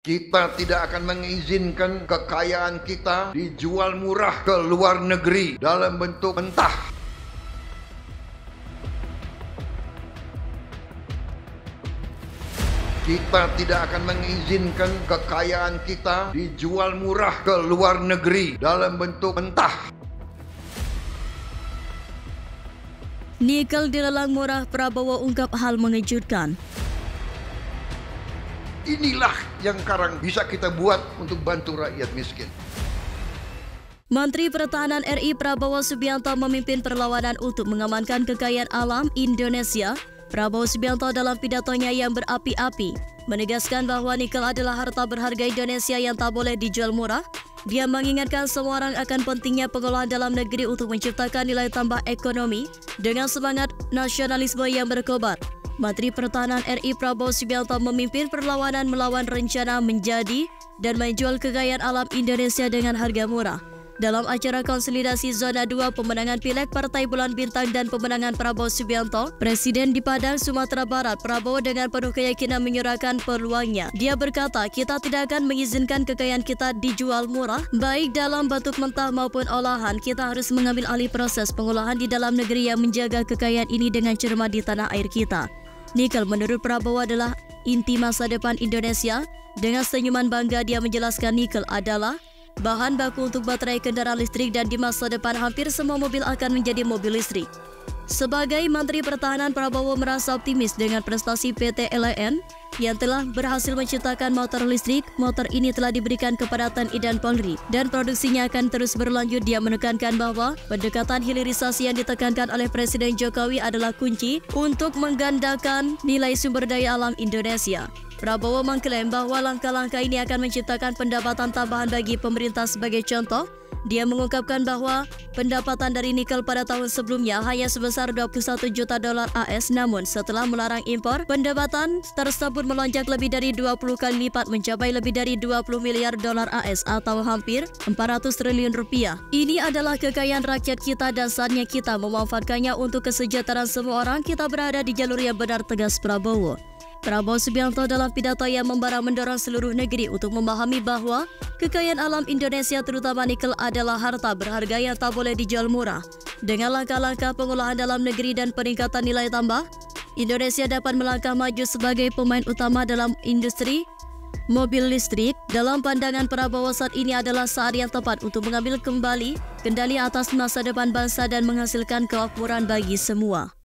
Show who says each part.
Speaker 1: Kita tidak akan mengizinkan kekayaan kita dijual murah ke luar negeri dalam bentuk mentah. Kita tidak akan mengizinkan kekayaan kita dijual murah ke luar negeri dalam bentuk mentah.
Speaker 2: Nikel dilelang murah, Prabowo ungkap hal mengejutkan.
Speaker 1: Inilah yang sekarang bisa kita buat untuk bantu rakyat miskin.
Speaker 2: Menteri Pertahanan RI Prabowo Subianto memimpin perlawanan untuk mengamankan kekayaan alam Indonesia. Prabowo Subianto dalam pidatonya yang berapi-api menegaskan bahwa nikel adalah harta berharga Indonesia yang tak boleh dijual murah. Dia mengingatkan semua orang akan pentingnya pengolahan dalam negeri untuk menciptakan nilai tambah ekonomi dengan semangat nasionalisme yang berkobar. Menteri Pertahanan RI Prabowo Subianto memimpin perlawanan melawan rencana menjadi dan menjual kekayaan alam Indonesia dengan harga murah. Dalam acara konsolidasi Zona 2 pemenangan Pileg Partai Bulan Bintang dan pemenangan Prabowo Subianto, Presiden di Padang, Sumatera Barat, Prabowo dengan penuh keyakinan menyurahkan peluangnya. Dia berkata, kita tidak akan mengizinkan kekayaan kita dijual murah, baik dalam bentuk mentah maupun olahan. Kita harus mengambil alih proses pengolahan di dalam negeri yang menjaga kekayaan ini dengan cermat di tanah air kita. Nikel menurut Prabowo adalah inti masa depan Indonesia. Dengan senyuman bangga dia menjelaskan nikel adalah bahan baku untuk baterai kendaraan listrik dan di masa depan hampir semua mobil akan menjadi mobil listrik. Sebagai Menteri Pertahanan, Prabowo merasa optimis dengan prestasi PT LN yang telah berhasil menciptakan motor listrik. Motor ini telah diberikan kepada TNI dan Polri dan produksinya akan terus berlanjut. Dia menekankan bahwa pendekatan hilirisasi yang ditekankan oleh Presiden Jokowi adalah kunci untuk menggandakan nilai sumber daya alam Indonesia. Prabowo mengklaim bahwa langkah-langkah ini akan menciptakan pendapatan tambahan bagi pemerintah. Sebagai contoh, dia mengungkapkan bahwa pendapatan dari nikel pada tahun sebelumnya hanya sebesar 21 juta dolar AS, namun setelah melarang impor, pendapatan tersebut melonjak lebih dari 20 kali lipat mencapai lebih dari 20 miliar dolar AS atau hampir 400 triliun rupiah. Ini adalah kekayaan rakyat kita dan saatnya kita memanfaatkannya untuk kesejahteraan semua orang. Kita berada di jalur yang benar, tegas Prabowo. Prabowo Subianto dalam pidato yang membara mendorong seluruh negeri untuk memahami bahwa kekayaan alam Indonesia terutama nikel adalah harta berharga yang tak boleh dijual murah. Dengan langkah-langkah pengolahan dalam negeri dan peningkatan nilai tambah, Indonesia dapat melangkah maju sebagai pemain utama dalam industri mobil listrik. Dalam pandangan Prabowo, saat ini adalah saat yang tepat untuk mengambil kembali kendali atas masa depan bangsa dan menghasilkan kemakmuran bagi semua.